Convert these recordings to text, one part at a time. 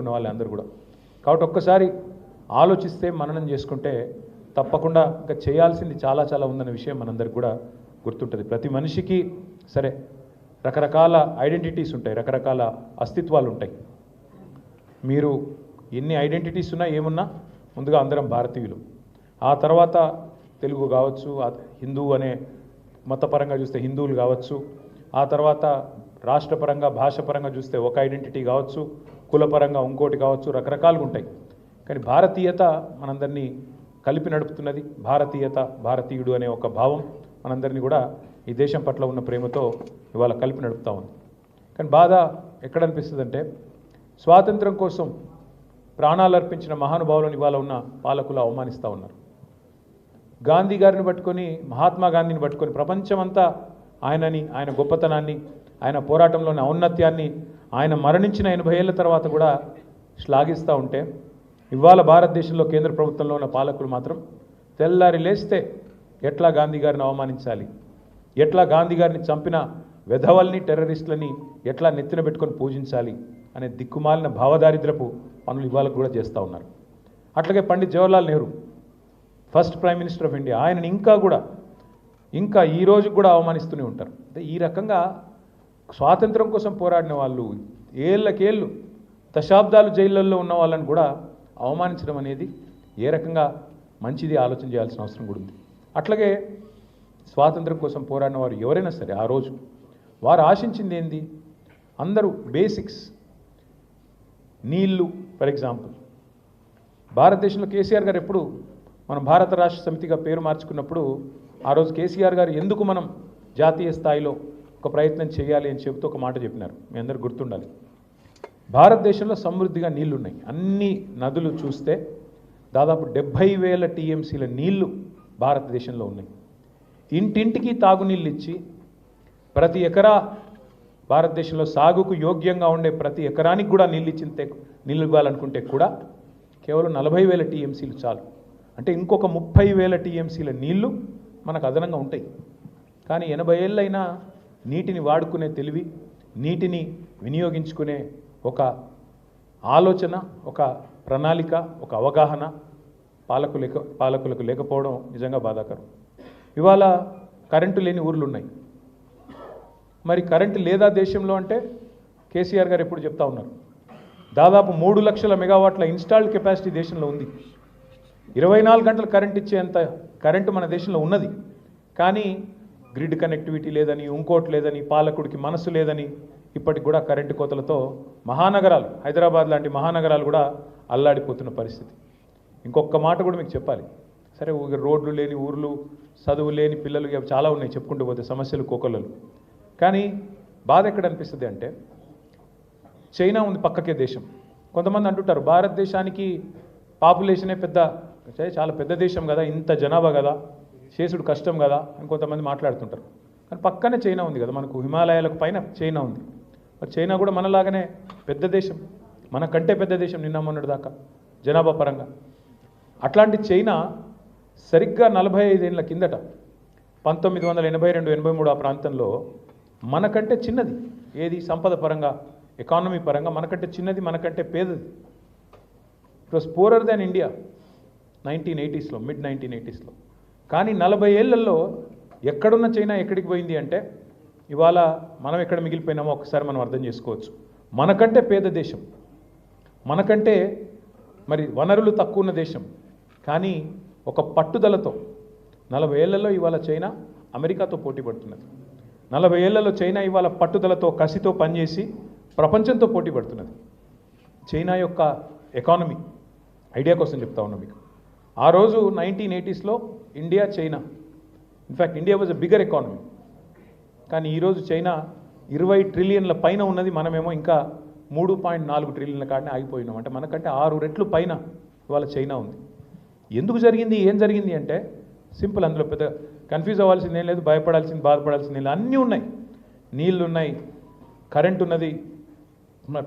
ఉన్న వాళ్ళందరూ కూడా. కాబట్టి ఒక్కసారి ఆలోచిస్తే మననం చేసుకుంటే తప్పకుండా ఇంకా చేయాల్సింది చాలా చాలా ఉందన్న విషయం మనందరికి కూడా గుర్తుంటుంది. ప్రతి మనిషికి సరే రకరకాల ఐడెంటిటీస్ ఉంటాయి, రకరకాల అస్తిత్వాలు ఉంటాయి. మీరు ఎన్ని ఐడెంటిటీస్ ఉన్నా ఏమున్నా ముందుగా అందరం భారతీయులు. ఆ తర్వాత తెలుగు కావచ్చు, హిందూ అనే మతపరంగా చూస్తే హిందువులు కావచ్చు, ఆ తర్వాత రాష్ట్రపరంగా భాషపరంగా చూస్తే ఒక ఐడెంటిటీ కావచ్చు, కులపరంగా ఇంకోటి కావచ్చు, రకరకాలుగా ఉంటాయి. కానీ భారతీయత మనందరినీ కలిపి నడుపుతున్నది. భారతీయత, భారతీయుడు అనే ఒక భావం మనందరినీ కూడా ఈ దేశం పట్ల ఉన్న ప్రేమతో ఇవాళ కలిపి నడుపుతా ఉంది. కానీ బాధ ఎక్కడ అనిపిస్తుంది అంటే స్వాతంత్రం కోసం ప్రాణాలు అర్పించిన మహానుభావులను ఇవాళ ఉన్న పాలకులు అవమానిస్తూ ఉన్నారు. గాంధీ గారిని పట్టుకొని, మహాత్మా గాంధీని పట్టుకొని ప్రపంచమంతా ఆయనని, ఆయన గొప్పతనాన్ని, ఆయన పోరాటంలోని ఔన్నత్యాన్ని, ఆయన మరణించిన 80 ఏళ్ల తర్వాత కూడా శ్లాఘిస్తూ ఉంటే ఇవాళ భారతదేశంలో కేంద్ర ప్రభుత్వంలో ఉన్న పాలకులు మాత్రం తెల్లారి లేస్తే ఎట్లా గాంధీ గారిని అవమానించాలి, ఎట్లా గాంధీ గారిని చంపిన వెధవల్ని, టెర్రరిస్టులని ఎట్లా నెత్తిన పెట్టుకొని పూజించాలి అనే దిక్కుమాలిన భావదారిద్రపు పనులు ఇవాళ కూడా చేస్తూ ఉన్నారు. అట్లాగే Pandit Jawaharlal Nehru, first prime minister of India, ఆయనని ఇంకా ఈ రోజు కూడా అవమానిస్తూనే ఉంటారు. అంటే ఈ రకంగా స్వాతంత్రం కోసం పోరాడిన వాళ్ళు, ఏళ్ళకేళ్ళు దశాబ్దాలు జైళ్ళల్లో ఉన్న వాళ్ళని కూడా అవమానించడం అనేది ఏ రకంగా మంచిది ఆలోచన చేయాల్సిన అవసరం కూడా ఉంది. అట్లాగే స్వాతంత్రం కోసం పోరాడిన వారు ఎవరైనా సరే ఆ రోజు వారు ఆశించింది ఏంది? అందరూ బేసిక్స్, నీళ్లు. ఫర్ ఎగ్జాంపుల్ భారతదేశంలో కేసీఆర్ గారు ఎప్పుడు మనం భారత రాష్ట్ర సమితిగా పేరు మార్చుకున్నప్పుడు ఆ రోజు కేసీఆర్ గారు ఎందుకు మనం జాతీయ స్థాయిలో ఒక ప్రయత్నం చేయాలి అని చెబుతూ ఒక మాట చెప్పినారు. మీ అందరూ గుర్తుండాలి. భారతదేశంలో సమృద్ధిగా నీళ్లు ఉన్నాయి. అన్ని నదులు చూస్తే దాదాపు 70,000 టీఎంసీల నీళ్లు భారతదేశంలో ఉన్నాయి. ఇంటింటికి తాగునీళ్ళు ఇచ్చి ప్రతి ఎకరా భారతదేశంలో సాగుకు యోగ్యంగా ఉండే ప్రతి ఎకరానికి కూడా నీళ్ళు ఇవ్వాలనుకుంటే కూడా కేవలం 40,000 టీఎంసీలు చాలు. అంటే ఇంకొక 30,000 టీఎంసీల నీళ్లు మనకు అదనంగా ఉంటాయి. కానీ 80 ఏళ్ళైనా నీటిని వాడుకునే తెలివి, నీటిని వినియోగించుకునే ఒక ఆలోచన, ఒక ప్రణాళిక, ఒక అవగాహన పాలకులకు లేకపోవడం నిజంగా బాధాకరం. ఇవాళ కరెంటు లేని ఊర్లు ఉన్నాయి. మరి కరెంటు లేదా దేశంలో అంటే కేసీఆర్ గారు ఎప్పుడు చెప్తా ఉన్నారు, దాదాపు 3 లక్షల మెగావాట్ల ఇన్స్టాల్డ్ కెపాసిటీ దేశంలో ఉంది. 24 గంటలు కరెంట్ ఇచ్చేంత కరెంటు మన దేశంలో ఉన్నది. కానీ గ్రిడ్ కనెక్టివిటీ లేదని, ఇంకోటి లేదని, పాలకుడికి మనసు లేదని ఇప్పటికి కూడా కరెంటు కోతలతో మహానగరాలు, హైదరాబాద్ లాంటి మహానగరాలు కూడా అల్లాడిపోతున్న పరిస్థితి. ఇంకొక మాట కూడా మీకు చెప్పాలి. సరే, రోడ్లు లేని ఊర్లు, చదువు లేని పిల్లలు చాలా ఉన్నాయి చెప్పుకుంటూ పోతే, సమస్యలు కోకొల్లలు. కానీ బాధ ఎక్కడ అనిపిస్తుంది అంటే చైనా ఉంది పక్కకే దేశం. కొంతమంది అంటుంటారు భారతదేశానికి పాపులేషనే చాలా పెద్ద దేశం కదా, ఇంత జనాభా కదా, చేసుడు కష్టం కదా అని కొంతమంది మాట్లాడుతుంటారు. కానీ పక్కనే చైనా ఉంది కదా, మనకు హిమాలయాలకు పైన చైనా ఉంది. మరి చైనా కూడా మనలాగానే పెద్ద దేశం, మనకంటే పెద్ద దేశం నిన్న మొన్నటి దాకా జనాభా పరంగా. అట్లాంటి చైనా సరిగ్గా 45 ఏళ్ల కిందట 1982-83 ఆ ప్రాంతంలో మనకంటే చిన్నది. ఏది? సంపద పరంగా, ఎకానమీ పరంగా మనకంటే చిన్నది, మనకంటే పేదది. It was poorer than India 1980స్లో, మిడ్ 1980స్లో. కానీ 40 ఏళ్లలో ఎక్కడున్న చైనా ఎక్కడికి పోయింది అంటే ఇవాళ మనం ఎక్కడ మిగిలిపోయినామో ఒకసారి మనం అర్థం చేసుకోవచ్చు. మనకంటే పేద దేశం, మనకంటే మరి వనరులు తక్కువ ఉన్న దేశం, కానీ ఒక పట్టుదలతో 40 ఏళ్లలో ఇవాళ చైనా అమెరికాతో పోటీ పడుతున్నది. 40 ఏళ్లలో చైనా ఇవాళ పట్టుదలతో, కసితో పనిచేసి ప్రపంచంతో పోటీ పడుతున్నది. చైనా యొక్క ఎకానమీ ఐడియా కోసం చెప్తా ఉన్నా మీకు. ఆ రోజు 1980స్లో India, China, in fact India was a bigger economy. కానీ ఈరోజు చైనా 20 ట్రిలియన్ల పైన ఉన్నది, మనమేమో ఇంకా 3.4 ట్రిలియన్ల కాడనే ఆగిపోయినాం. అంటే మనకంటే 6 రెట్లు పైన ఇవాళ చైనా ఉంది. ఎందుకు జరిగింది, ఏం జరిగింది అంటే సింపుల్. అందులో పెద్ద కన్ఫ్యూజ్ అవ్వాల్సింది ఏం లేదు, భయపడాల్సింది, బాధపడాల్సింది ఏం లేదు. అన్నీ ఉన్నాయి. నీళ్ళు ఉన్నాయి, కరెంట్ ఉన్నది,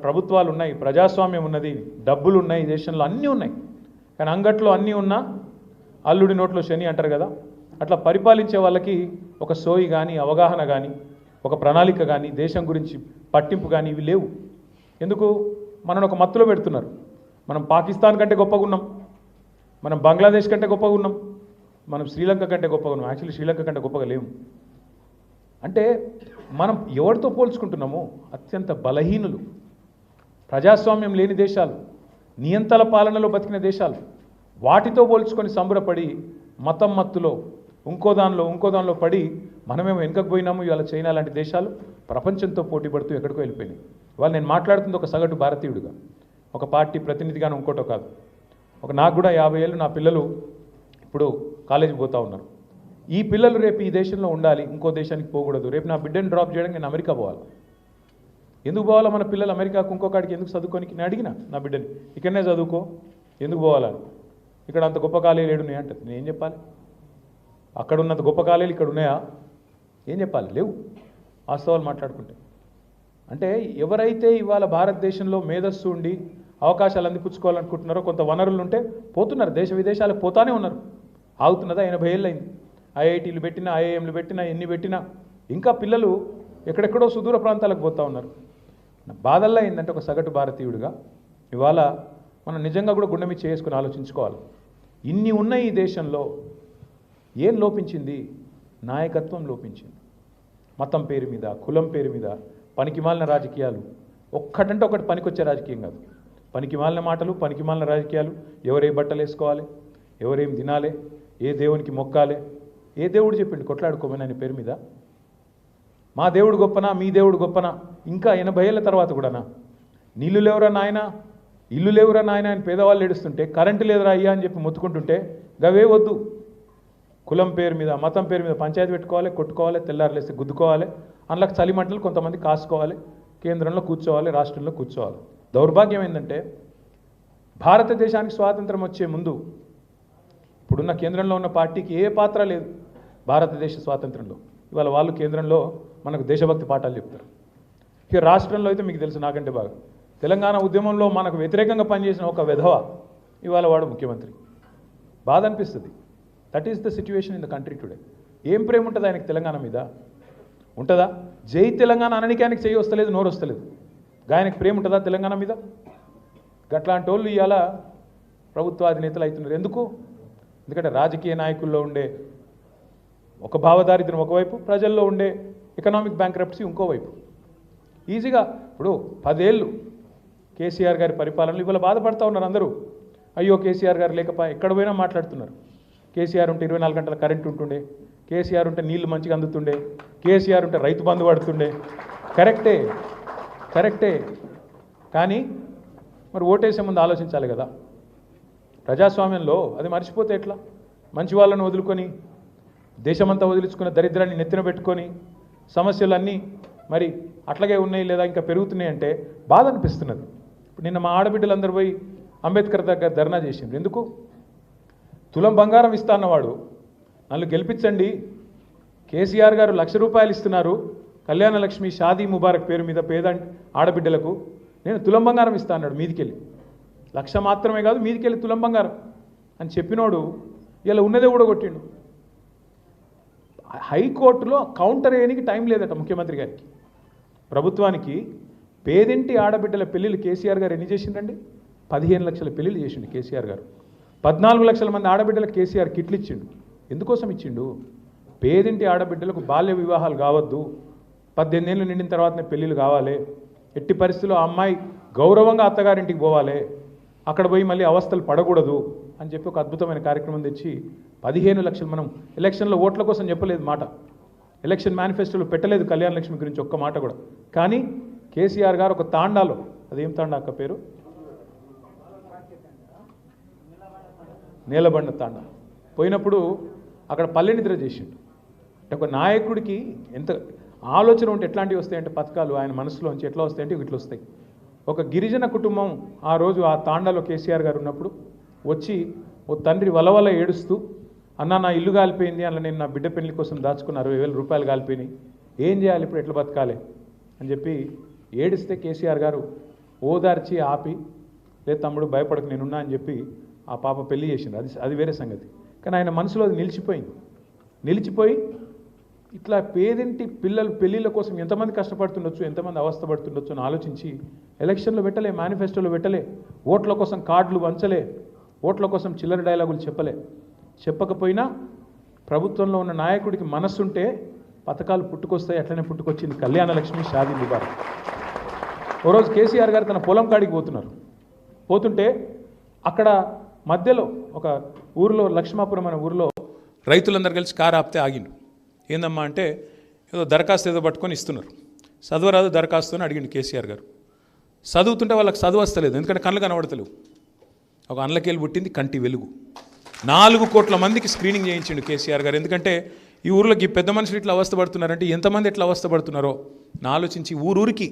ప్రభుత్వాలు ఉన్నాయి, ప్రజాస్వామ్యం ఉన్నది, డబ్బులు ఉన్నాయి, దేశంలో అన్నీ ఉన్నాయి. కానీ అంగట్లో అన్నీ ఉన్నా అల్లుడి నోట్లో శని అంటారు కదా, అట్లా పరిపాలించే వాళ్ళకి ఒక సోయి కానీ, అవగాహన కానీ, ఒక ప్రణాళిక కానీ, దేశం గురించి పట్టింపు కానీ ఇవి లేవు. ఎందుకు? మనల్ని ఒక మత్తులో పెడుతున్నారు. మనం పాకిస్తాన్ కంటే గొప్పగా ఉన్నాం, మనం బంగ్లాదేశ్ కంటే గొప్పగా ఉన్నాం, మనం శ్రీలంక కంటే గొప్పగా ఉన్నాం. యాక్చువల్లీ శ్రీలంక కంటే గొప్పగా లేవు. అంటే మనం ఎవరితో పోల్చుకుంటున్నామో అత్యంత బలహీనులు, ప్రజాస్వామ్యం లేని దేశాలు, నియంతల పాలనలో బతికిన దేశాలు, వాటితో పోల్చుకొని సంబరపడి మతం మత్తులో ఇంకో దానిలో పడి మనమేమో వెనుకకు పోయినాము. ఇవాళ చైనా లాంటి దేశాలు ప్రపంచంతో పోటీ పడుతూ ఎక్కడికో వెళ్ళిపోయినాయి. ఇవాళ నేను మాట్లాడుతుంది ఒక సగటు భారతీయుడిగా, ఒక పార్టీ ప్రతినిధిగాను ఇంకోటో కాదు. నాకు కూడా 50 ఏళ్ళు, నా పిల్లలు ఇప్పుడు కాలేజీకి పోతూ ఉన్నారు. ఈ పిల్లలు రేపు ఈ దేశంలో ఉండాలి, ఇంకో దేశానికి పోకూడదు. రేపు నా బిడ్డను డ్రాప్ చేయడానికి నేను అమెరికా పోవాలి. ఎందుకు పోవాలా మన పిల్లలు అమెరికాకు ఇంకొకటికి ఎందుకు చదువుకోనికి? నేను అడిగిన నా బిడ్డని, ఇక్కడనే చదువుకో, ఎందుకు పోవాలని. ఇక్కడ అంత గొప్ప కాలేజీలు ఏడున్నాయి అంటే నేను ఏం చెప్పాలి? అక్కడ ఉన్నంత గొప్ప కాలేజీలు ఇక్కడ ఉన్నాయా? ఏం చెప్పాలి? లేవు. వాస్తవాలు మాట్లాడుకుంటే అంటే ఎవరైతే ఇవాళ భారతదేశంలో మేధస్సు ఉండి అవకాశాలు అందిపుచ్చుకోవాలనుకుంటున్నారో, కొంత వనరులు ఉంటే పోతున్నారు, దేశ విదేశాలకు పోతానే ఉన్నారు. ఆగుతున్నదా? 80 ఏళ్ళు అయింది. ఐఐటీలు పెట్టినా, ఐఐఎంలు పెట్టినా, ఎన్ని పెట్టినా ఇంకా పిల్లలు ఎక్కడెక్కడో సుదూర ప్రాంతాలకు పోతూ ఉన్నారు. బాధల్లో ఏంటంటే ఒక సగటు భారతీయుడిగా ఇవాళ మనం నిజంగా కూడా గుండె మీద చేసుకుని ఆలోచించుకోవాలి. ఇన్ని ఉన్న ఈ దేశంలో ఏం లోపించింది? నాయకత్వం లోపించింది. మతం పేరు మీద, కులం పేరు మీద పనికిమాలిన రాజకీయాలు, ఒక్కటంటే ఒకటి పనికొచ్చే రాజకీయం కాదు. పనికిమాలిన మాటలు, పనికిమాలిన రాజకీయాలు. ఎవరే బట్టలు వేసుకోవాలి, ఎవరేం తినాలి, ఏ దేవునికి మొక్కాలి, ఏ దేవుడు చెప్పిండు కొట్లాడుకోమని ఆయన పేరు మీద? మా దేవుడు గొప్పనా, మీ దేవుడు గొప్పనా? ఇంకా 80 ఏళ్ళ తర్వాత కూడానా? నీళ్లు లేవురా నాయన, ఇల్లు లేవురా నాయన అని పేదవాళ్ళు ఏడుస్తుంటే, కరెంటు లేదురా అయ్యా అని చెప్పి మొత్తుకుంటుంటే గవే వద్దు. కులం పేరు మీద, మతం పేరు మీద పంచాయతీ పెట్టుకోవాలి, కొట్టుకోవాలి, తెల్లారులేస్తే గుద్దుకోవాలి, అందులోకి చలిమంటలు కొంతమంది కాసుకోవాలి, కేంద్రంలో కూర్చోవాలి, రాష్ట్రంలో కూర్చోవాలి. దౌర్భాగ్యం ఏంటంటే భారతదేశానికి స్వాతంత్రం వచ్చే ముందు ఇప్పుడున్న కేంద్రంలో ఉన్న పార్టీకి ఏ పాత్ర లేదు భారతదేశ స్వాతంత్రంలో. ఇవాళ వాళ్ళు కేంద్రంలో మనకు దేశభక్తి పాఠాలు చెప్తారు. ఇక రాష్ట్రంలో అయితే మీకు తెలుసు నాకంటే బాగా, తెలంగాణ ఉద్యమంలో మనకు వ్యతిరేకంగా పనిచేసిన ఒక విధవ ఇవాళ వాడు ముఖ్యమంత్రి. బాధ అనిపిస్తుంది. That is the situation in the country today. ఏం ప్రేమ ఉంటుంది ఆయనకి తెలంగాణ మీద? ఉంటుందా? జై తెలంగాణ అననికానికి చేయి వస్తలేదు, నోరు వస్తలేదు. ఆయనకి ప్రేమ ఉంటుందా తెలంగాణ మీద? గట్లాంటి వాళ్ళు ఇవాళ ప్రభుత్వ అధినేతలు అవుతున్నారు. ఎందుకు? ఎందుకంటే రాజకీయ నాయకుల్లో ఉండే ఒక భావదారిద్ర్యం ఒకవైపు, ప్రజల్లో ఉండే ఎకనామిక్ బ్యాంక్రప్సీ ఇంకోవైపు. ఈజీగా ఇప్పుడు 10 ఏళ్ళు కేసీఆర్ గారి పరిపాలనలు ఇవాళ బాధపడుతూ ఉన్నారు అందరూ. అయ్యో కేసీఆర్ గారు లేకపోయి ఎక్కడ పోయినా మాట్లాడుతున్నారు. కేసీఆర్ ఉంటే 24 గంటల కరెంట్ ఉంటుండే, కేసీఆర్ ఉంటే నీళ్లు మంచిగా అందుతుండే, కేసీఆర్ ఉంటే రైతు బంధు పడుతుండే. కరెక్టే. కానీ మరి ఓటేసే ముందు ఆలోచించాలి కదా. ప్రజాస్వామ్యంలో అది మర్చిపోతే ఎట్లా? మంచి వాళ్ళని వదులుకొని, దేశమంతా వదిలించుకున్న దరిద్రాన్ని నెత్తిన పెట్టుకొని సమస్యలన్నీ మరి అట్లాగే ఉన్నాయి లేదా ఇంకా పెరుగుతున్నాయి అంటే బాధ అనిపిస్తున్నది. ఇప్పుడు నిన్న మా ఆడబిడ్డలందరూ పోయి అంబేద్కర్ దగ్గర ధర్నా చేసిండ్రు. ఎందుకు? తులం బంగారం ఇస్తా అన్నవాడు నన్ను గెలిపించండి, కేసీఆర్ గారు ₹1,00,000 ఇస్తున్నారు కళ్యాణ లక్ష్మి షాదీ ముబారక్ పేరు మీద పేద ఆడబిడ్డలకు, నేను తులం బంగారం ఇస్తా అన్నాడు. మీదికెళ్ళి 1,00,000 మాత్రమే కాదు, మీదికెళ్ళి తులం బంగారం అని చెప్పినోడు ఇలా ఉన్నదే కూడా కొట్టిండు. హైకోర్టులో కౌంటర్ వేయడానికి టైం లేదట ముఖ్యమంత్రి గారికి. ప్రభుత్వానికి పేదింటి ఆడబిడ్డల పెళ్ళిళ్ళు కేసీఆర్ గారు ఎన్ని చేసిండండి? 15 లక్షల పెళ్ళిళ్ళు చేసిండు కేసీఆర్ గారు. 14 లక్షల మంది ఆడబిడ్డలకు కేసీఆర్ కిట్లు ఇచ్చిండు. ఎందుకోసం ఇచ్చిండు? పేదింటి ఆడబిడ్డలకు బాల్య వివాహాలు కావద్దు, 18 ఏళ్ళు నిండిన తర్వాతనే పెళ్ళిళ్ళు కావాలి, ఎట్టి పరిస్థితుల్లో ఆ అమ్మాయి గౌరవంగా అత్తగారింటికి పోవాలి, అక్కడ పోయి మళ్ళీ అవస్థలు పడకూడదు అని చెప్పి ఒక అద్భుతమైన కార్యక్రమం తెచ్చి 15 లక్షలు. మనం ఎలక్షన్లో ఓట్ల కోసం చెప్పలేదు మాట, ఎలక్షన్ మేనిఫెస్టోలో పెట్టలేదు కళ్యాణ లక్ష్మి గురించి ఒక్క మాట కూడా. కానీ కేసీఆర్ గారు ఒక తాండాలో, అదేం తాండా అక్క పేరు? నేలబండ తాండా పోయినప్పుడు అక్కడ పల్లె నిద్ర చేసిండు. అంటే ఒక నాయకుడికి ఎంత ఆలోచన ఉంటే ఎట్లాంటివి వస్తాయంటే పథకాలు ఆయన మనసులోంచి ఎట్లా వస్తాయంటే ఇట్లా వస్తాయి. ఒక గిరిజన కుటుంబం ఆ రోజు ఆ తాండాలో కేసీఆర్ గారు ఉన్నప్పుడు వచ్చి ఓ తండ్రి వలవల ఏడుస్తూ, అన్న నా ఇల్లు కాలిపోయింది, అలా నేను నా బిడ్డ పెళ్లి కోసం దాచుకున్న ₹60,000 కాలిపోయినాయి, ఏం చేయాలి ఇప్పుడు, ఎట్లా బతకాలి అని చెప్పి ఏడిస్తే కేసీఆర్ గారు ఓదార్చి ఆపి, లేదు తమ్ముడు భయపడకు నేనున్నా అని చెప్పి ఆ పాప పెళ్లి చేసింది. అది వేరే సంగతి. కానీ ఆయన మనసులో అది నిలిచిపోయి ఇట్లా పేదింటి పిల్లలు పెళ్ళిళ్ళ కోసం ఎంతమంది కష్టపడుతుండొచ్చు, ఎంతమంది అవస్థపడుతుండొచ్చు అని ఆలోచించి ఎలక్షన్లో పెట్టలే, మేనిఫెస్టోలో పెట్టలే, ఓట్ల కోసం కార్డులు వంచలే, ఓట్ల కోసం చిల్లర డైలాగులు చెప్పకపోయినా ప్రభుత్వంలో ఉన్న నాయకుడికి మనస్సుంటే పథకాలు పుట్టుకొస్తాయి. అట్లనే పుట్టుకొచ్చింది కళ్యాణ లక్ష్మి, షాదీ ముబారక్. ఓ రోజు కేసీఆర్ గారు తన పొలం కాడికి పోతుంటే అక్కడ మధ్యలో ఒక ఊరిలో, లక్ష్మాపురం అనే ఊరిలో రైతులందరూ కలిసి కారు ఆపితే ఆగిండు. ఏందమ్మా అంటే ఏదో దరఖాస్తు ఏదో పట్టుకొని ఇస్తున్నారు. చదవరాదు దరఖాస్తు అని అడిగిండు కేసీఆర్ గారు. చదువుతుంటే వాళ్ళకి చదువు వస్తలేదు, ఎందుకంటే కళ్ళు కనబడతలేవు. ఒక అండ్లకేలు పుట్టింది కంటి వెలుగు. 4 కోట్ల మందికి స్క్రీనింగ్ చేయించిండు కేసీఆర్ గారు. ఎందుకంటే ఈ ఊర్లోకి పెద్ద మనుషులు ఇట్లా అవస్థపడుతున్నారంటే ఎంతమంది ఎట్లా అవస్థపడుతున్నారో ఆలోచించి ఊరూరికి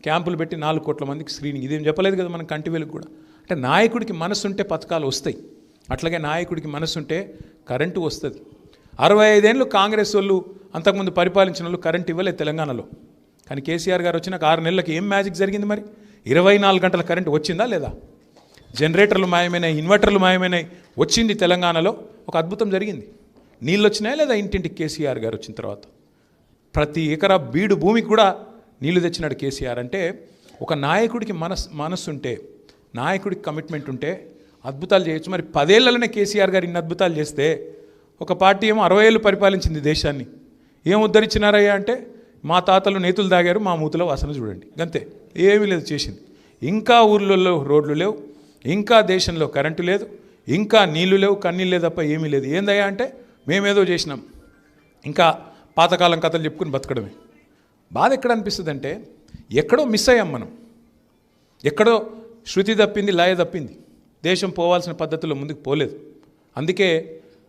క్యాంపులు పెట్టి 4 కోట్ల మందికి స్క్రీనింగ్. ఇదేం చెప్పలేదు కదా మనం కంటి వెలుగు కూడా. అంటే నాయకుడికి మనసు ఉంటే పథకాలు వస్తాయి, అట్లాగే నాయకుడికి మనసు ఉంటే కరెంటు వస్తుంది. 65 ఏళ్ళు కాంగ్రెస్ వాళ్ళు అంతకుముందు పరిపాలించిన వాళ్ళు కరెంట్ ఇవ్వలేదు తెలంగాణలో. కానీ కేసీఆర్ గారు వచ్చినాక 6 నెలలకు ఏం మ్యాజిక్ జరిగింది మరి? 24 గంటల కరెంటు వచ్చిందా లేదా? జనరేటర్లు మాయమైనాయి, ఇన్వర్టర్లు మాయమైనాయి, వచ్చింది తెలంగాణలో. ఒక అద్భుతం జరిగింది. నీళ్ళు వచ్చినాయా లేదా ఇంటింటికి కేసీఆర్ గారు వచ్చిన తర్వాత? ప్రతి ఎకరా బీడు భూమికి కూడా నీళ్లు తెచ్చినాడు కేసీఆర్. అంటే ఒక నాయకుడికి మనస్సు ఉంటే, నాయకుడికి కమిట్మెంట్ ఉంటే అద్భుతాలు చేయొచ్చు. మరి 10 ఏళ్లలోనే కేసీఆర్ గారు ఇన్ని అద్భుతాలు చేస్తే, ఒక పార్టీ ఏమో 60 ఏళ్ళు పరిపాలించింది దేశాన్ని. ఏం ఉద్ధరించినారయ్యా అంటే మా తాతలు నేతులు దాగారు, మా మూతులో వాసన చూడండి, గంతే. ఏమీ లేదు చేసింది. ఇంకా ఊర్లలో రోడ్లు లేవు, ఇంకా దేశంలో కరెంటు లేదు, ఇంకా నీళ్లు లేవు, కన్నీళ్ళు లేదు తప్ప ఏమీ లేదు. ఏందయ్యా అంటే మేమేదో చేసినాం, ఇంకా పాతకాలం కథలు చెప్పుకుని బతకడమే. బాధ ఎక్కడ అనిపిస్తుంది అంటే ఎక్కడో మిస్ అయ్యాం మనం, ఎక్కడో శృతి తప్పింది, లయ తప్పింది. దేశం పోవాల్సిన పద్ధతిలో ముందుకు పోలేదు. అందుకే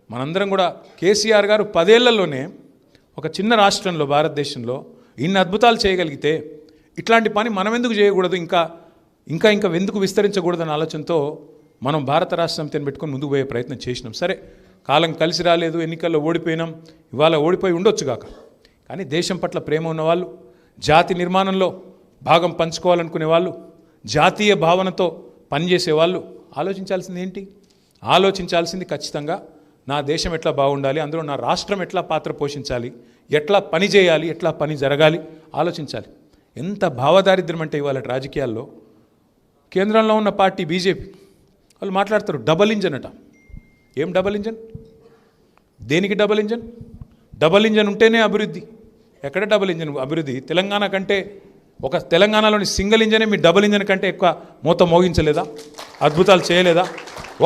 మనందరం కూడా కేసీఆర్ గారు 10 ఏళ్లలోనే ఒక చిన్న రాష్ట్రంలో, భారతదేశంలో ఇన్ని అద్భుతాలు చేయగలిగితే ఇట్లాంటి పని మనం ఎందుకు చేయకూడదు, ఇంకా ఎందుకు విస్తరించకూడదన్న ఆలోచనతో మనం భారత రాష్ట్ర సమితిని పెట్టుకొని ముందుకు పోయే ప్రయత్నం చేసినాం. సరే, కాలం కలిసి రాలేదు, ఎన్నికల్లో ఓడిపోయినాం, ఇవాళ ఓడిపోయి ఉండొచ్చు కాక. కానీ దేశం పట్ల ప్రేమ ఉన్నవాళ్ళు, జాతి నిర్మాణంలో భాగం పంచుకోవాలనుకునే వాళ్ళు, జాతీయ భావనతో పనిచేసేవాళ్ళు ఆలోచించాల్సింది ఏంటి? ఆలోచించాల్సింది ఖచ్చితంగా నా దేశం ఎట్లా బాగుండాలి, అందులో నా రాష్ట్రం ఎట్లా పాత్ర పోషించాలి, ఎట్లా పని చేయాలి, ఎట్లా పని జరగాలి ఆలోచించాలి. ఎంత భావదారిద్ర్యం అంటే ఇవాళ రాజకీయాల్లో కేంద్రంలో ఉన్న పార్టీ బీజేపీ వాళ్ళు మాట్లాడతారు డబల్ ఇంజన్ అట. ఏం డబల్ ఇంజన్? దేనికి డబల్ ఇంజన్? డబల్ ఇంజన్ ఉంటేనే అభివృద్ధి. ఎక్కడ డబల్ ఇంజన్ అభివృద్ధి? తెలంగాణ కంటే తెలంగాణలోని సింగిల్ ఇంజనే మీ డబల్ ఇంజన్ కంటే ఎక్కువ మూత మోగించలేదా? అద్భుతాలు చేయలేదా?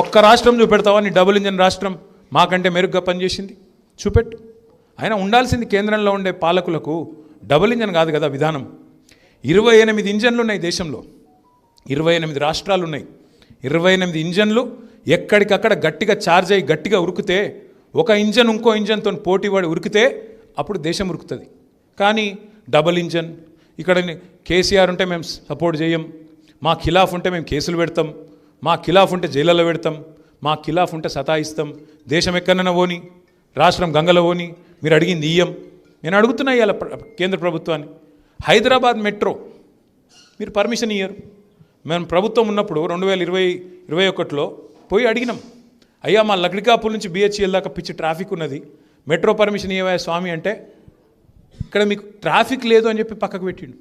ఒక్క రాష్ట్రం చూపెడతావా నీ డబుల్ ఇంజన్ రాష్ట్రం మాకంటే మెరుగ్గా పనిచేసింది? చూపెట్టు. అయినా ఉండాల్సింది కేంద్రంలో ఉండే పాలకులకు డబుల్ ఇంజన్ కాదు కదా విధానం. 28 ఇంజన్లు ఉన్నాయి దేశంలో, 28 రాష్ట్రాలు ఉన్నాయి. 28 ఇంజన్లు ఎక్కడికక్కడ గట్టిగా ఛార్జ్ అయ్యి గట్టిగా ఉరికితే, ఒక ఇంజన్ ఇంకో ఇంజన్తో పోటీ పడి ఉరికితే అప్పుడు దేశం ఉరుకుతుంది. కానీ డబుల్ ఇంజన్, ఇక్కడ కేసీఆర్ ఉంటే మేము సపోర్ట్ చేయం, మా ఖిలాఫ్ ఉంటే మేము కేసులు పెడతాం, మా ఖిలాఫ్ ఉంటే జైళ్ళలో పెడతాం, మా ఖిలాఫ్ ఉంటే సతాయిస్తాం, దేశం ఎక్కడైనా పోని, రాష్ట్రం గంగలో పోని, మీరు అడిగింది ఇయ్యం. నేను అడుగుతున్నా ఇవాళ కేంద్ర ప్రభుత్వాన్ని, హైదరాబాద్ మెట్రో మీరు పర్మిషన్ ఇయ్యరు. మేము ప్రభుత్వం ఉన్నప్పుడు 2021లో పోయి అడిగినాం, అయ్యా మా లక్డికాపూర్ నుంచి BHEL దాకా పిచ్చి ట్రాఫిక్ ఉన్నది, మెట్రో పర్మిషన్ ఇవ్వయా స్వామి అంటే, ఇక్కడ మీకు ట్రాఫిక్ లేదు అని చెప్పి పక్కకు పెట్టిండు.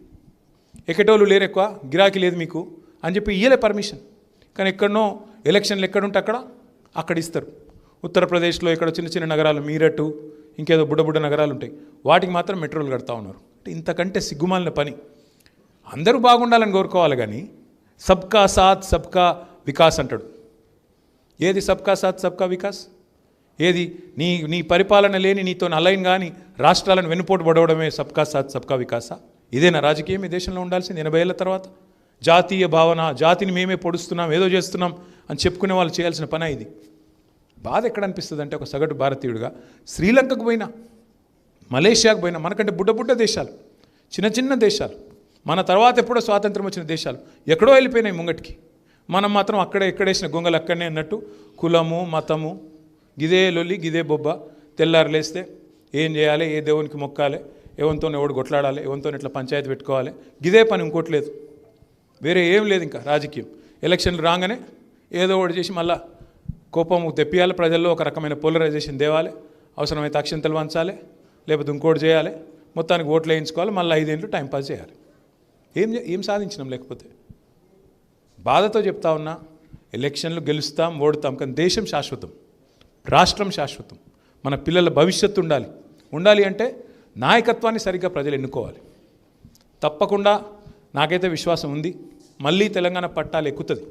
ఎక్కటోళ్ళు లేరు, ఎక్కువ గిరాకీ లేదు మీకు అని చెప్పి ఇయ్యలే పర్మిషన్. కానీ ఎక్కడనో ఎలక్షన్లు ఎక్కడుంటే అక్కడ ఇస్తారు. ఉత్తరప్రదేశ్లో ఇక్కడ చిన్న చిన్న నగరాలు, మీరట్, ఇంకేదో బుడ్డ నగరాలు ఉంటాయి, వాటికి మాత్రం మెట్రోలు కడతా ఉన్నారు. అంటే ఇంతకంటే సిగ్గుమాలిన పని. అందరూ బాగుండాలని కోరుకోవాలి, కానీ సబ్కా సాత్ సబ్కా వికాస్ అంటాడు. ఏది సబ్కా సాత్ సబ్కా వికాస్? ఏది? నీ పరిపాలన లేని, నీతో అలైన్ కానీ రాష్ట్రాలను వెన్నుపోటు పడవడమే సబ్కా సాత్ సబ్కా వికాసా? ఇదేనా రాజకీయం ఈ దేశంలో ఉండాల్సింది? 80 ఏళ్ళ తర్వాత జాతీయ భావన, జాతిని మేమే పొడుస్తున్నాం, ఏదో చేస్తున్నాం అని చెప్పుకునే వాళ్ళు చేయాల్సిన పని ఇది. బాధ ఎక్కడ అనిపిస్తుంది అంటే, ఒక సగటు భారతీయుడిగా శ్రీలంకకు పోయినా, మలేషియాకు పోయినా, మనకంటే బుడ్డ దేశాలు, చిన్న దేశాలు, మన తర్వాత ఎప్పుడో స్వాతంత్రం వచ్చిన దేశాలు ఎక్కడో వెళ్ళిపోయినాయి ముంగటికి. మనం మాత్రం ఎక్కడేసిన గొంగలు అక్కడనే అన్నట్టు, కులము మతము గిదే లొల్లి, గిదే బొబ్బ. తెల్లారు లేస్తే ఏం చేయాలి, ఏ దేవునికి మొక్కాలి, ఎవరితో ఎవడు కొట్లాడాలి, ఎవరితో ఇట్లా పంచాయతీ పెట్టుకోవాలి, గిదే పని, ఇంకోటి లేదు, వేరే ఏం లేదు. ఇంకా రాజకీయం ఎలక్షన్లు రాగానే ఏదో ఒకటి చేసి మళ్ళా కోపం తెప్పియాలి, ప్రజల్లో ఒక రకమైన పోలరైజేషన్ తేవాలి, అవసరమైతే అక్షంతలు వంచాలి, లేకపోతే ఇంకోటి చేయాలి, మొత్తానికి ఓట్లు వేయించుకోవాలి, మళ్ళీ 5 ఏళ్ళు టైంపాస్ చేయాలి. ఏం సాధించినాం? లేకపోతే బాధతో చెప్తా ఉన్నా, ఎలక్షన్లు గెలుస్తాం ఓడుతాం, కానీ దేశం శాశ్వతం, రాష్ట్రం శాశ్వతం, మన పిల్లల భవిష్యత్తు ఉండాలి అంటే నాయకత్వాన్ని సరిగ్గా ప్రజలు ఎన్నుకోవాలి. తప్పకుండా నాకైతే విశ్వాసం ఉంది, మళ్ళీ తెలంగాణ పట్టాలు ఎక్కుతుంది,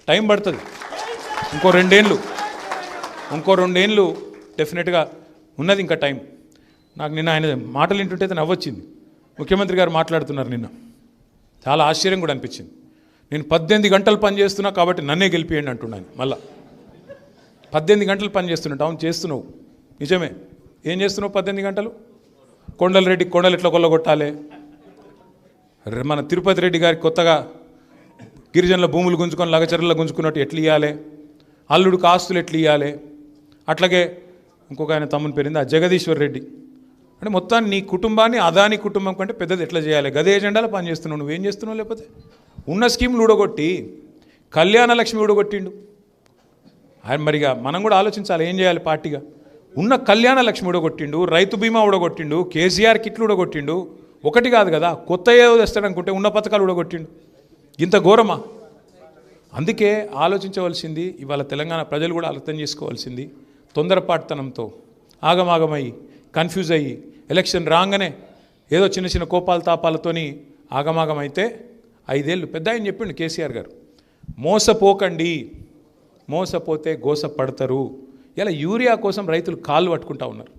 టైం పడుతుంది, ఇంకో 2 ఏళ్ళు డెఫినెట్గా ఉన్నది, ఇంకా టైం. నాకు నిన్న ఆయన మాటలు వింటుంటే నవ్వొచ్చింది. ముఖ్యమంత్రి గారు మాట్లాడుతున్నారు నిన్న, చాలా ఆశ్చర్యం కూడా అనిపించింది. నేను 18 గంటలు పని చేస్తున్నా కాబట్టి నన్నే గెలిపియండి అంటున్నాను. మళ్ళా 18 గంటలు పని చేస్తున్నట్టు. అవును, చేస్తున్నావు, నిజమే. ఏం చేస్తున్నావు 18 గంటలు? కొండలు ఎట్లా కొల్లగొట్టాలి, మన తిరుపతి రెడ్డి గారికి కొత్తగా గిరిజనుల భూములు గుంజుకొని లగచర్రలో గుంజుకున్నట్టు ఎట్లా ఇవ్వాలి, అల్లుడికి ఆస్తులు ఎట్లా ఇవ్వాలి, అట్లాగే ఇంకొక ఆయన తమ్ముని పేరింది ఆ జగదీశ్వర్ రెడ్డి. అంటే మొత్తాన్ని నీ కుటుంబాన్ని అదాని కుటుంబం కంటే పెద్దది ఎట్లా చేయాలి, గదే ఎజెండాలో పని చేస్తున్నావు. నువ్వేం చేస్తున్నావు? లేకపోతే ఉన్న స్కీమ్లు ఊడగొట్టి కళ్యాణ లక్ష్మి ఊడగొట్టిండు ఆయన. మరిగా మనం కూడా ఆలోచించాలి, ఏం చేయాలి పార్టీగా. ఉన్న కళ్యాణ లక్ష్మి ఊడగొట్టిండు, రైతు బీమా ఊడగొట్టిండు, కేసీఆర్ కిట్లు ఊడగొట్టిండు. ఒకటి కాదు కదా, కొత్త ఏదో తెస్తాడనుకుంటే ఉన్న పథకాలు ఊడగొట్టిండు. ఇంత ఘోరమా? అందుకే ఆలోచించవలసింది, ఇవాళ తెలంగాణ ప్రజలు కూడా అర్థం చేసుకోవాల్సింది, తొందరపాటుతనంతో ఆగమాగమయ్యి కన్ఫ్యూజ్ అయ్యి ఎలక్షన్ రాగానే ఏదో చిన్న కోపాల తాపాలతోని ఆగమాగమైతే 5 ఏళ్ళు. పెద్ద ఆయన చెప్పిండు కేసీఆర్ గారు, మోసపోకండి, మోసపోతే గోసపడతారు. ఇలా యూరియా కోసం రైతులు కాళ్ళు పట్టుకుంటా ఉన్నారు.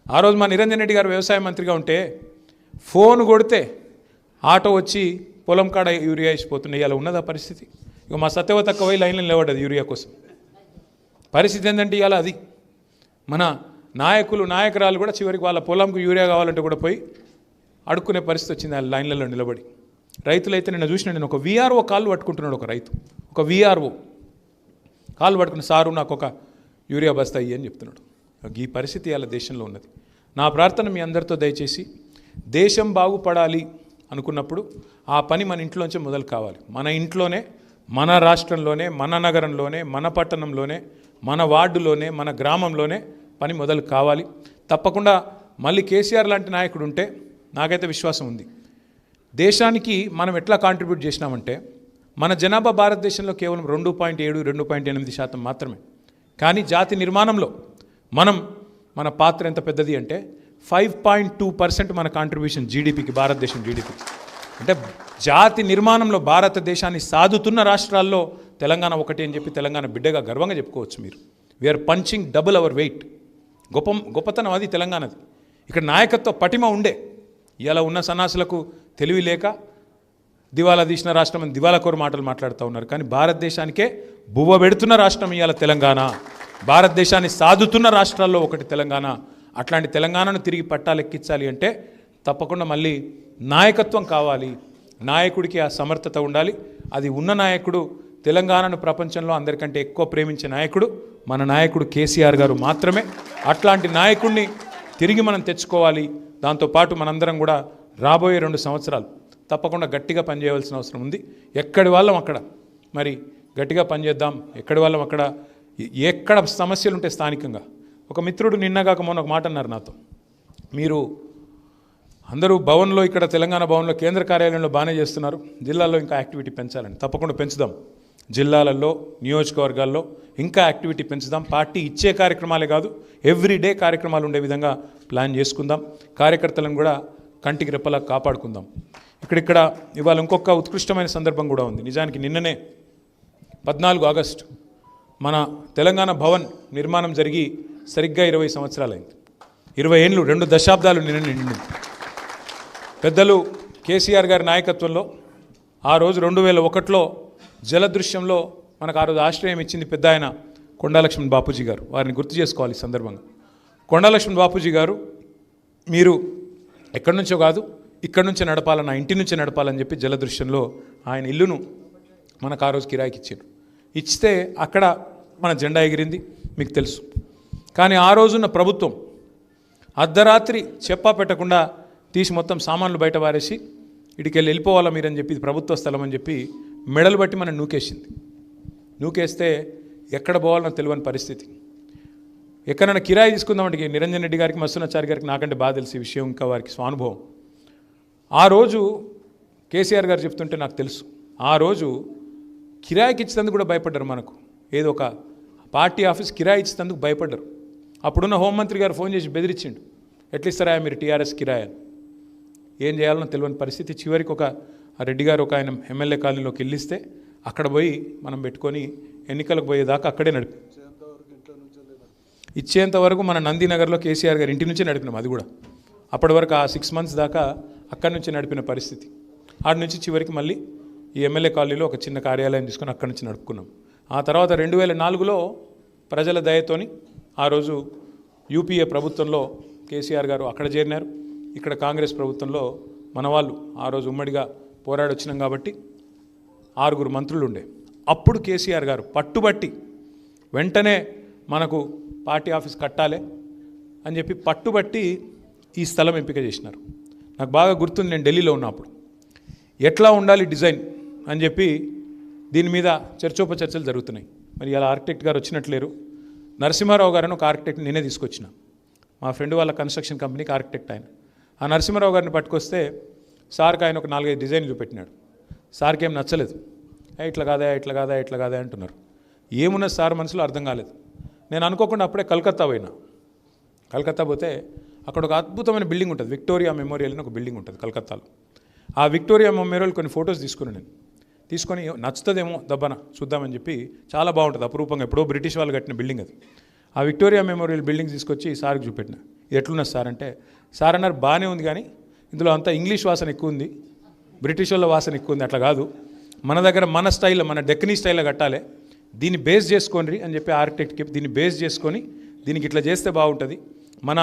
ఆ రోజు మా నిరంజన్ రెడ్డి గారు వ్యవసాయ మంత్రిగా ఉంటే ఫోన్ కొడితే ఆటో వచ్చి పొలం కాడ యూరియా వేసిపోతున్నాయి. ఇలా ఉన్నదా పరిస్థితి? ఇక మా సత్యవతక్క పోయి లైన్లో నిలబడ్డది యూరియా కోసం. పరిస్థితి ఏంటంటే ఇవాళ అది మన నాయకురాలు కూడా చివరికి వాళ్ళ పొలంకు యూరియా కావాలంటే కూడా పోయి అడుక్కునే పరిస్థితి వచ్చింది ఆ లైన్లలో నిలబడి. రైతులైతే నిన్న చూసిన, నేను ఒక వీఆర్ఓ కాళ్ళు పట్టుకుంటున్నాడు, ఒక రైతు, ఒక వీఆర్ఓ కాళ్ళు పట్టుకుని, సారు నాకు ఒక యూరియా బస్తా అయ్యి అని చెప్తున్నాడు. ఈ పరిస్థితి ఇవాళ దేశంలో ఉన్నది. నా ప్రార్థన మీ అందరితో, దయచేసి దేశం బాగుపడాలి అనుకున్నప్పుడు ఆ పని మన ఇంట్లోంచే మొదలు కావాలి. మన ఇంట్లోనే, మన రాష్ట్రంలోనే, మన నగరంలోనే, మన పట్టణంలోనే, మన వార్డులోనే, మన గ్రామంలోనే పని మొదలు కావాలి. తప్పకుండా మళ్ళీ కేసీఆర్ లాంటి నాయకుడు ఉంటే నాకైతే విశ్వాసం ఉంది. దేశానికి మనం ఎట్లా కాంట్రిబ్యూట్ చేసినామంటే, మన జనాభా భారతదేశంలో కేవలం 2.7, 2.8% మాత్రమే. కానీ జాతి నిర్మాణంలో మన పాత్ర ఎంత పెద్దది అంటే 5.2% మన కాంట్రిబ్యూషన్ జీడిపికి, భారతదేశం జీడిపికి. అంటే జాతి నిర్మాణంలో భారతదేశాన్ని సాదుతున్న రాష్ట్రాల్లో తెలంగాణ ఒకటి అని చెప్పి తెలంగాణ బిడ్డగా గర్వంగా చెప్పుకోవచ్చు. మీరు we are punching double our weight. గొప్పతనం అది తెలంగాణది. ఇక్కడ నాయకత్వ పటిమ ఉండే. ఇలా ఉన్న సన్నాసులకు తెలివి లేక దివాలా తీసిన రాష్ట్రం అని దివాలాకోరు మాటలు మాట్లాడుతూ ఉన్నారు. కానీ భారతదేశానికే బువ్వ పెడుతున్న రాష్ట్రం ఇవాళ తెలంగాణ. భారతదేశాన్ని సాదుతున్న రాష్ట్రాల్లో ఒకటి తెలంగాణ. అట్లాంటి తెలంగాణను తిరిగి పట్టాలెక్కించాలి అంటే తప్పకుండా మళ్ళీ నాయకత్వం కావాలి. నాయకుడికి ఆ సమర్థత ఉండాలి. అది ఉన్న నాయకుడు, తెలంగాణను ప్రపంచంలో అందరికంటే ఎక్కువ ప్రేమించే నాయకుడు మన నాయకుడు కేసీఆర్ గారు మాత్రమే. అట్లాంటి నాయకుడిని తిరిగి మనం తెచ్చుకోవాలి. దాంతోపాటు మనందరం కూడా రాబోయే 2 సంవత్సరాలు తప్పకుండా గట్టిగా పనిచేయవలసిన అవసరం ఉంది. ఎక్కడి వాళ్ళం అక్కడ మరి గట్టిగా పనిచేద్దాం. ఎక్కడి వాళ్ళం అక్కడ, ఎక్కడ సమస్యలు ఉంటే స్థానికంగా. ఒక మిత్రుడు నిన్నగాక మొన్న ఒక మాట అన్నారు నాతో, మీరు అందరూ భవన్లో, ఇక్కడ తెలంగాణ భవన్లో కేంద్ర కార్యాలయంలో బాగానే చేస్తున్నారు, జిల్లాలో ఇంకా యాక్టివిటీ పెంచాలని. తప్పకుండా పెంచుదాం. జిల్లాలలో, నియోజకవర్గాల్లో ఇంకా యాక్టివిటీ పెంచుదాం. పార్టీ ఇచ్చే కార్యక్రమాలే కాదు, ఎవ్రీడే కార్యక్రమాలు ఉండే విధంగా ప్లాన్ చేసుకుందాం. కార్యకర్తలను కూడా కంటికి రెప్పలా కాపాడుకుందాం. ఇక్కడ ఇవాళ ఇంకొక ఉత్కృష్టమైన సందర్భం కూడా ఉంది. నిజానికి నిన్ననే 14 ఆగస్టు మన తెలంగాణ భవన్ నిర్మాణం జరిగి సరిగ్గా 20 సంవత్సరాలైంది. 20 ఏళ్ళు, 2 దశాబ్దాలు నిన్న నిండింది. పెద్దలు కేసీఆర్ గారి నాయకత్వంలో ఆ రోజు 2001లో జలదృశ్యంలో మనకు ఆ రోజు ఆశ్రయం ఇచ్చింది పెద్ద ఆయన కొండాలక్ష్మణ్ బాపూజీ గారు. వారిని గుర్తు చేసుకోవాలి ఈ సందర్భంగా. కొండాలక్ష్మణ్ బాపూజీ గారు, మీరు ఎక్కడి నుంచో కాదు, ఇక్కడి నుంచే నడపాలని, నా ఇంటి నుంచే నడపాలని చెప్పి జలదృశ్యంలో ఆయన ఇల్లును మనకు ఆ రోజు కిరాయికి ఇచ్చారు. ఇస్తే అక్కడ మన జెండా ఎగిరింది, మీకు తెలుసు. కానీ ఆ రోజున్న ప్రభుత్వం అర్ధరాత్రి చెప్పా పెట్టకుండా తీసి మొత్తం సామాన్లు బయట వారేసి ఇటుకెళ్ళి వెళ్ళిపోవాలా మీరని చెప్పి, ఇది ప్రభుత్వ స్థలం అని చెప్పి మెడలు బట్టి మనం నూకేసింది. నూకేస్తే ఎక్కడ పోవాలనో తెలియని పరిస్థితి. ఎక్కడైనా కిరాయి తీసుకుందామంటే నిరంజన్ రెడ్డి గారికి మస్తునాచారి గారికి నాకంటే బాగా తెలిసే విషయం, ఇంకా వారికి స్వానుభవం. ఆ రోజు కేసీఆర్ గారు చెప్తుంటే నాకు తెలుసు, ఆ రోజు కిరాయికి ఇచ్చేందుకు కూడా భయపడ్డారు. మనకు ఏదో ఒక పార్టీ ఆఫీస్ కిరాయి ఇచ్చేందుకు భయపడ్డారు. అప్పుడున్న హోంమంత్రి గారు ఫోన్ చేసి బెదిరించిండు, ఎట్లా ఇస్తారా మీరు టీఆర్ఎస్ కిరాయి? ఏం చేయాలనో తెలియని పరిస్థితి. చివరికి ఒక రెడ్డి గారు ఒక ఆయన ఎమ్మెల్యే కాలనీలోకి వెళ్ళిస్తే అక్కడ పోయి మనం పెట్టుకొని ఎన్నికలకు పోయేదాకా అక్కడే నడిపి ఇచ్చేంత వరకు మన నందినగర్లో కేసీఆర్ గారు ఇంటి నుంచే నడిపినాం. అది కూడా అప్పటి వరకు ఆ 6 months దాకా అక్కడి నుంచి నడిపిన పరిస్థితి. ఆడ నుంచి చివరికి మళ్ళీ ఈ ఎమ్మెల్యే కాలనీలో ఒక చిన్న కార్యాలయం తీసుకొని అక్కడి నుంచి నడుపుకున్నాం. ఆ తర్వాత 2004లో ప్రజల దయతోని ఆ రోజు యూపీఏ ప్రభుత్వంలో కేసీఆర్ గారు అక్కడ చేరినారు. ఇక్కడ కాంగ్రెస్ ప్రభుత్వంలో మన వాళ్ళు ఆ రోజు ఉమ్మడిగా పోరాడొచ్చినాం కాబట్టి 6 మంత్రులు ఉండే. అప్పుడు కేసీఆర్ గారు పట్టుబట్టి వెంటనే మనకు పార్టీ ఆఫీస్ కట్టాలి అని చెప్పి పట్టుబట్టి ఈ స్థలం ఎంపిక చేసినారు. నాకు బాగా గుర్తుంది, నేను ఢిల్లీలో ఉన్నప్పుడు ఎట్లా ఉండాలి డిజైన్ అని చెప్పి దీని మీద చర్చోపచర్చలు జరుగుతున్నాయి. మరి ఇలా ఆర్కిటెక్ట్ గారు వచ్చినట్లేరు. నరసింహారావు గారిని ఒక ఆర్కిటెక్ట్ నేనే తీసుకొచ్చిన, మా ఫ్రెండ్ వాళ్ళ కన్స్ట్రక్షన్ కంపెనీకి ఆర్కిటెక్ట్ ఆయన. ఆ నరసింహారావు గారిని పట్టుకొస్తే సార్కి ఆయన ఒక 4-5 డిజైన్లు చూపెట్టినాడు. సార్కి ఏం నచ్చలేదు. ఇట్లా కాదా ఇట్లా కాదా ఇట్లా కాదా అంటున్నారు. ఏమున్న సార్ మనసులో అర్థం కాలేదు. నేను అనుకోకుండా అప్పుడే కలకత్తా పోయినా. కలకత్తా పోతే అక్కడ ఒక అద్భుతమైన బిల్డింగ్ ఉంటుంది, విక్టోరియా మెమోరియల్ అని ఒక బిల్డింగ్ ఉంటుంది కలకత్తాలో. ఆ విక్టోరియా మెమోరియల్ కొన్ని ఫొటోస్ తీసుకున్నాను నేను. తీసుకొని నచ్చుతుందేమో దబ్బన చూద్దామని చెప్పి, చాలా బాగుంటుంది అపురూపంగా, ఎప్పుడో బ్రిటిష్ వాళ్ళు కట్టిన బిల్డింగ్ అది. ఆ విక్టోరియా మెమోరియల్ బిల్డింగ్ తీసుకొచ్చి సార్కి చూపెట్టిన. ఇది ఎట్లున్నది సార్ అంటే, సార్ అన్నారు బాగానే ఉంది కానీ ఇందులో అంతా ఇంగ్లీష్ వాసన ఎక్కువ ఉంది, బ్రిటిష్ వాళ్ళ వాసన ఎక్కువ ఉంది, అట్లా కాదు, మన దగ్గర మన స్టైల్లో, మన డెక్కనీ స్టైల్లో కట్టాలి, దీన్ని బేస్ చేసుకోండి అని చెప్పి ఆర్కిటెక్ట్కి దీన్ని బేస్ చేసుకొని దీనికి ఇట్లా చేస్తే బాగుంటుంది. మన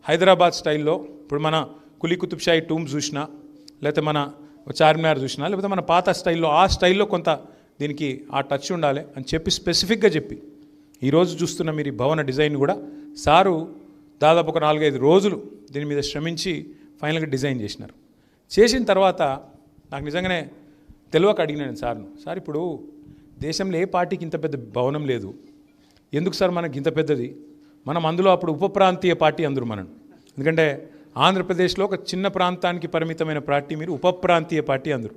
హైదరాబాద్ స్టైల్లో ఇప్పుడు మన కులీ కుతుబ్షాహీ టూమ్స్ చూసినా, లేకపోతే మన చార్మినార్ చూసినా, లేకపోతే మన పాత స్టైల్లో ఆ స్టైల్లో కొంత దీనికి ఆ టచ్ ఉండాలి అని చెప్పి స్పెసిఫిక్గా చెప్పి ఈరోజు చూస్తున్న మీరు ఈ భవన డిజైన్ కూడా సారు దాదాపు ఒక 4-5 రోజులు దీని మీద శ్రమించి ఫైనల్గా డిజైన్ చేసినారు. చేసిన తర్వాత నాకు నిజంగానే తెలియక అడిగినాను సార్ను, సార్ ఇప్పుడు దేశంలో ఏ పార్టీకి ఇంత పెద్ద భవనం లేదు, ఎందుకు సార్ మనకి ఇంత పెద్దది? మనం అందులో అప్పుడు ఉప ప్రాంతీయ పార్టీ అందరూ మనం, ఎందుకంటే ఆంధ్రప్రదేశ్లో ఒక చిన్న ప్రాంతానికి పరిమితమైన పార్టీ, మీరు ఉప ప్రాంతీయ పార్టీ అందరూ.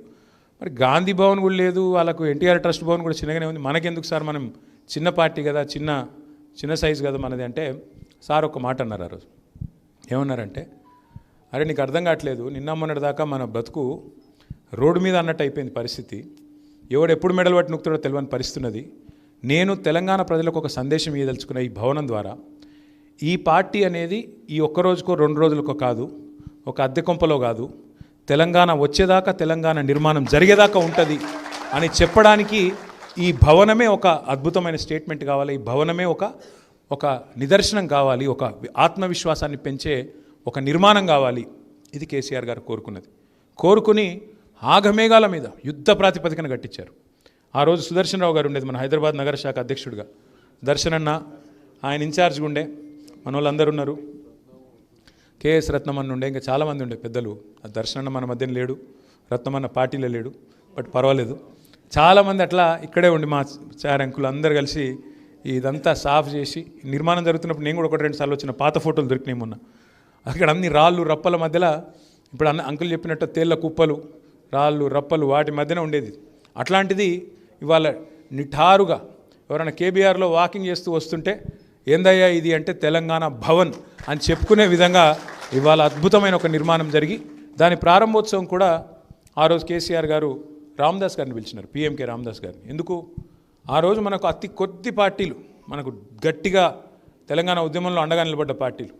మరి గాంధీ భవన్ కూడా లేదు, వాళ్ళకు ఎన్టీఆర్ ట్రస్ట్ భవన్ కూడా చిన్నగానే ఉంది, మనకెందుకు సార్, మనం చిన్న పార్టీ కదా, చిన్న సైజు కదా మనది అంటే, సార్ ఒక మాట అన్నారు ఆ రోజు. ఏమన్నారంటే, అరే నీకు అర్థం కావట్లేదు, నిన్న మొన్నటి దాకా మన బతుకు రోడ్డు మీద అన్నట్టు అయిపోయింది పరిస్థితి, ఎవడు ఎప్పుడు మెడలు పట్టి నొక్కుతాడో తెలియని పరిస్థితున్నది. నేను తెలంగాణ ప్రజలకు ఒక సందేశం ఇవ్వదలుచుకున్న ఈ భవనం ద్వారా, ఈ పార్టీ అనేది ఈ ఒక్క రోజుకో 2 రోజులకో కాదు, ఒక అద్దె కొంపలో కాదు, తెలంగాణ వచ్చేదాకా, తెలంగాణ నిర్మాణం జరిగేదాకా ఉంటుంది అని చెప్పడానికి ఈ భవనమే ఒక అద్భుతమైన స్టేట్మెంట్ కావాలి, ఈ భవనమే ఒక నిదర్శనం కావాలి, ఒక ఆత్మవిశ్వాసాన్ని పెంచే ఒక నిర్మాణం కావాలి. ఇది కేసీఆర్ గారు కోరుకున్నది. కోరుకుని ఆగమేఘాల మీద యుద్ధ ప్రాతిపదికన కట్టించారు. ఆ రోజు సుదర్శన్ రావు గారు ఉండేది మన హైదరాబాద్ నగర శాఖ అధ్యక్షుడిగా, దర్శన్ అన్న ఆయన ఇన్ఛార్జ్గా ఉండే, మన వాళ్ళందరూ ఉన్నారు, కేఎస్ రత్నమన్న ఉండే, ఇంకా చాలామంది ఉండే పెద్దలు. దర్శన్ అన్న మన మధ్యన లేడు, రత్నమన్న పార్టీలో లేడు, బట్ పర్వాలేదు, చాలామంది అట్లా ఇక్కడే ఉండి మా చారంకులు అందరు కలిసి ఇదంతా సాఫ్ చేసి నిర్మాణం జరుగుతున్నప్పుడు నేను కూడా 1-2 సార్లు వచ్చిన పాత ఫోటోలు దొరికినాయి మొన్న. అక్కడ అన్ని రాళ్ళు రప్పల మధ్యలో, ఇప్పుడు అంకుల్ చెప్పినట్టు తేళ్ల కుప్పలు, రాళ్ళు రప్పలు వాటి మధ్యన ఉండేది. అట్లాంటిది ఇవాళ నిఠారుగా ఎవరైనా కేబీఆర్లో వాకింగ్ చేస్తూ వస్తుంటే ఏందయ్యా ఇది అంటే తెలంగాణ భవన్ అని చెప్పుకునే విధంగా ఇవాళ అద్భుతమైన ఒక నిర్మాణం జరిగి, దాని ప్రారంభోత్సవం కూడా ఆ రోజు కేసీఆర్ గారు రామదాస్ గారిని పిలిచినారు, పిఎంకే రామదాస్ గారిని. ఎందుకు? ఆ రోజు మనకు అతి కొద్ది పార్టీలు, మనకు గట్టిగా తెలంగాణ ఉద్యమంలో అండగా నిలబడ్డ పార్టీలు.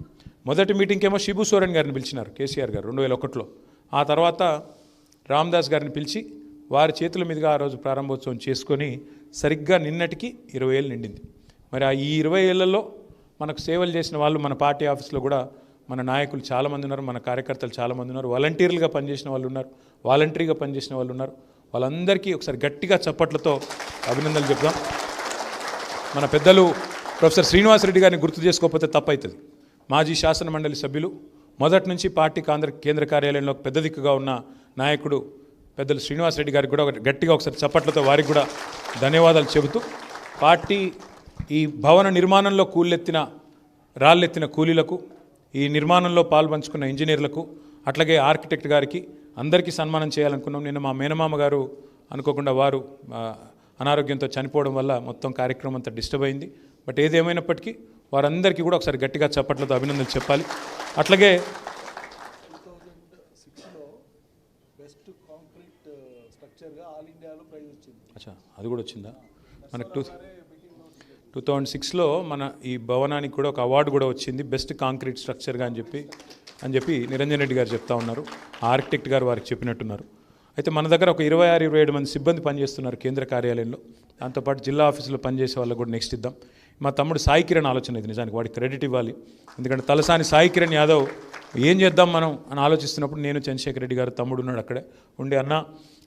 మొదటి మీటింగ్కి ఏమో శిబు సోరెన్ గారిని పిలిచినారు కేసీఆర్ గారు 2001లో. ఆ తర్వాత రామదాస్ గారిని పిలిచి వారి చేతుల మీదుగా ఆ రోజు ప్రారంభోత్సవం చేసుకొని సరిగ్గా నిన్నటికి 20 ఏళ్ళు నిండింది. మరి ఈ 20 ఏళ్లలో మనకు సేవలు చేసిన వాళ్ళు మన పార్టీ ఆఫీస్లో కూడా మన నాయకులు చాలామంది ఉన్నారు, మన కార్యకర్తలు చాలామంది ఉన్నారు, వాలంటీర్లుగా పనిచేసిన వాళ్ళు ఉన్నారు, వాలంటరీగా పనిచేసిన వాళ్ళు ఉన్నారు. వాళ్ళందరికీ ఒకసారి గట్టిగా చప్పట్లతో అభినందనలు చెప్దాం. మన పెద్దలు ప్రొఫెసర్ శ్రీనివాసరెడ్డి గారిని గుర్తు చేసుకోకపోతే తప్పవుతుంది. మాజీ శాసన మండలి సభ్యులు, మొదటి నుంచి పార్టీ కేంద్ర కార్యాలయంలో పెద్ద దిక్కుగా ఉన్న నాయకుడు పెద్దలు శ్రీనివాసరెడ్డి గారికి కూడా గట్టిగా ఒకసారి చప్పట్లతో వారికి కూడా ధన్యవాదాలు చెబుతూ, పార్టీ ఈ భవన నిర్మాణంలో కూలెత్తిన రాళ్ళెత్తిన కూలీలకు, ఈ నిర్మాణంలో పాల్పంచుకున్న ఇంజనీర్లకు, అట్లాగే ఆర్కిటెక్ట్ గారికి అందరికీ సన్మానం చేయాలనుకున్నాం. నిన్న మా మేనమామ గారు అనుకోకుండా వారు అనారోగ్యంతో చనిపోవడం వల్ల మొత్తం కార్యక్రమం అంతా డిస్టర్బ్ అయింది. బట్ ఏదేమైనప్పటికీ వారందరికీ కూడా ఒకసారి గట్టిగా చప్పట్లతో అభినందనలు చెప్పాలి. అట్లాగే 2006లో బెస్ట్ కాంక్రీట్ స్ట్రక్చర్గా ఆల్ ఇండియాలో ప్రైజ్ వచ్చింది. అచ్చా, అది కూడా వచ్చిందా మనకు? 2006లో మన ఈ భవనానికి కూడా ఒక అవార్డు కూడా వచ్చింది, బెస్ట్ కాంక్రీట్ స్ట్రక్చర్గా అని చెప్పి నిరంజన్ రెడ్డి గారు చెప్తా ఉన్నారు. ఆర్కిటెక్ట్ గారు వారికి చెప్పినట్టున్నారు. అయితే మన దగ్గర ఒక 26-27 మంది సిబ్బంది పనిచేస్తున్నారు కేంద్ర కార్యాలయంలో. దాంతోపాటు జిల్లా ఆఫీసులో పనిచేసే వాళ్ళకు కూడా నెక్స్ట్ ఇద్దాం. మా తమ్ముడు సాయి కిరణ్ ఆలోచన ఇది, నిజానికి వాడికి క్రెడిట్ ఇవ్వాలి. ఎందుకంటే తలసాని సాయి కిరణ్ యాదవ్ ఏం చేద్దాం మనం అని ఆలోచిస్తున్నప్పుడు నేను చంద్రశేఖర్ రెడ్డి గారు తమ్ముడు ఉన్నాడు అక్కడే ఉండి, అన్న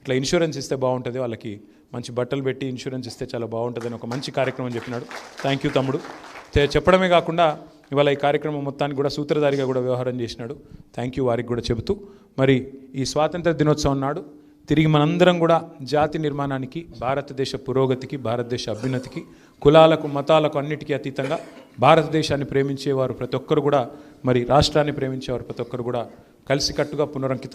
ఇట్లా ఇన్సూరెన్స్ ఇస్తే బాగుంటుంది, వాళ్ళకి మంచి బట్టలు పెట్టి ఇన్సూరెన్స్ ఇస్తే చాలా బాగుంటుంది అని ఒక మంచి కార్యక్రమం చెప్పినాడు. థ్యాంక్ యూ తమ్ముడు. చెప్పడమే కాకుండా ఇవాళ ఈ కార్యక్రమం మొత్తానికి కూడా సూత్రధారిగా కూడా వ్యవహారం చేసినాడు. థ్యాంక్ యూ వారికి కూడా చెబుతూ, మరి ఈ స్వాతంత్ర దినోత్సవం నాడు తిరిగి మనందరం కూడా జాతి నిర్మాణానికి, భారతదేశ పురోగతికి, భారతదేశ అభ్యున్నతికి, కులాలకు మతాలకు అన్నిటికీ అతీతంగా భారతదేశాన్ని ప్రేమించేవారు ప్రతి ఒక్కరు కూడా, మరి రాష్ట్రాన్ని ప్రేమించేవారు ప్రతి ఒక్కరు కూడా కలిసికట్టుగా పునరంకితం